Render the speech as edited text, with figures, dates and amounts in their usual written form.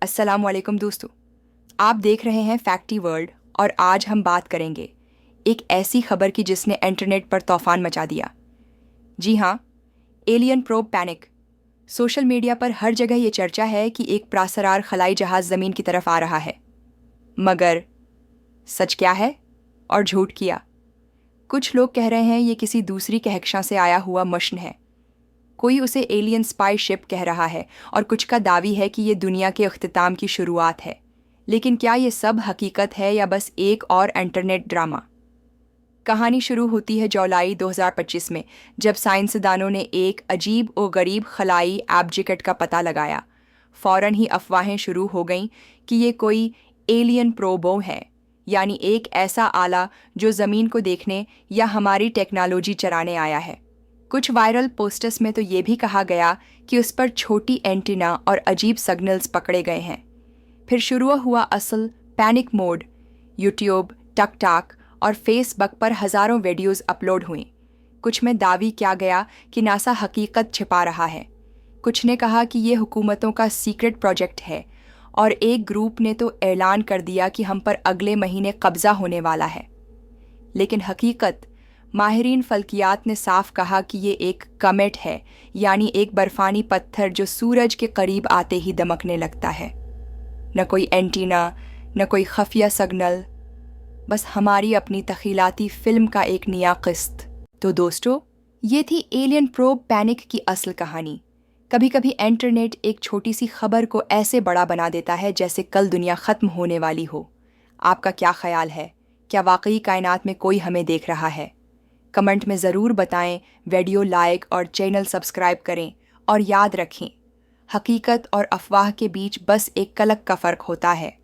अस्सलाम वालेकुम दोस्तों, आप देख रहे हैं फैक्टी वर्ल्ड और आज हम बात करेंगे एक ऐसी खबर की जिसने इंटरनेट पर तूफान मचा दिया। जी हाँ, alien probe panic. Social media पर हर जगह ये चर्चा है कि एक प्रासरार खलाई जहाज ज़मीन की तरफ आ रहा है। मगर सच क्या है और झूठ किया? कुछ लोग कह रहे हैं ये किसी दूसरी कहकशां से आया हुआ मशन है। कोई उसे एलियन स्पाई शिप कह रहा है और कुछ का दावी है कि ये दुनिया के अख्तिताम की शुरुआत है। लेकिन क्या ये सब हकीकत है या बस एक और इंटरनेट ड्रामा? कहानी शुरू होती है जुलाई 2025 में, जब साइंसदानों ने एक अजीब और गरीब खलाई ऑब्जेक्ट का पता लगाया। फौरन ही अफवाहें शुरू हो गईं कि ये कोई एलियन प्रोबो है, यानी एक ऐसा आला जो ज़मीन को देखने या हमारी टेक्नोलॉजी चराने आया है। कुछ वायरल पोस्टर्स में तो ये भी कहा गया कि उस पर छोटी एंटीना और अजीब सिग्नल्स पकड़े गए हैं। फिर शुरू हुआ असल पैनिक मोड। यूट्यूब, टकटाक और फेसबुक पर हज़ारों वीडियोस अपलोड हुई। कुछ में दावी किया गया कि नासा हकीकत छिपा रहा है। कुछ ने कहा कि ये हुकूमतों का सीक्रेट प्रोजेक्ट है और एक ग्रुप ने तो ऐलान कर दिया कि हम पर अगले महीने कब्ज़ा होने वाला है। लेकिन हकीकत, माहिरीन फल्कियात ने साफ कहा कि ये एक कमेट है, यानी एक बर्फानी पत्थर जो सूरज के करीब आते ही दमकने लगता है। न कोई एंटीना, न कोई खफिया सिग्नल, बस हमारी अपनी तख़ीलाती फ़िल्म का एक नया किस्त। तो दोस्तों, ये थी एलियन प्रोब पैनिक की असल कहानी। कभी कभी इंटरनेट एक छोटी सी खबर को ऐसे बड़ा बना देता है जैसे कल दुनिया ख़त्म होने वाली हो। आपका क्या ख्याल है? क्या वाकई कायनात में कोई हमें देख रहा है? कमेंट में ज़रूर बताएं, वीडियो लाइक और चैनल सब्सक्राइब करें और याद रखें, हकीकत और अफवाह के बीच बस एक कलक का फ़र्क होता है।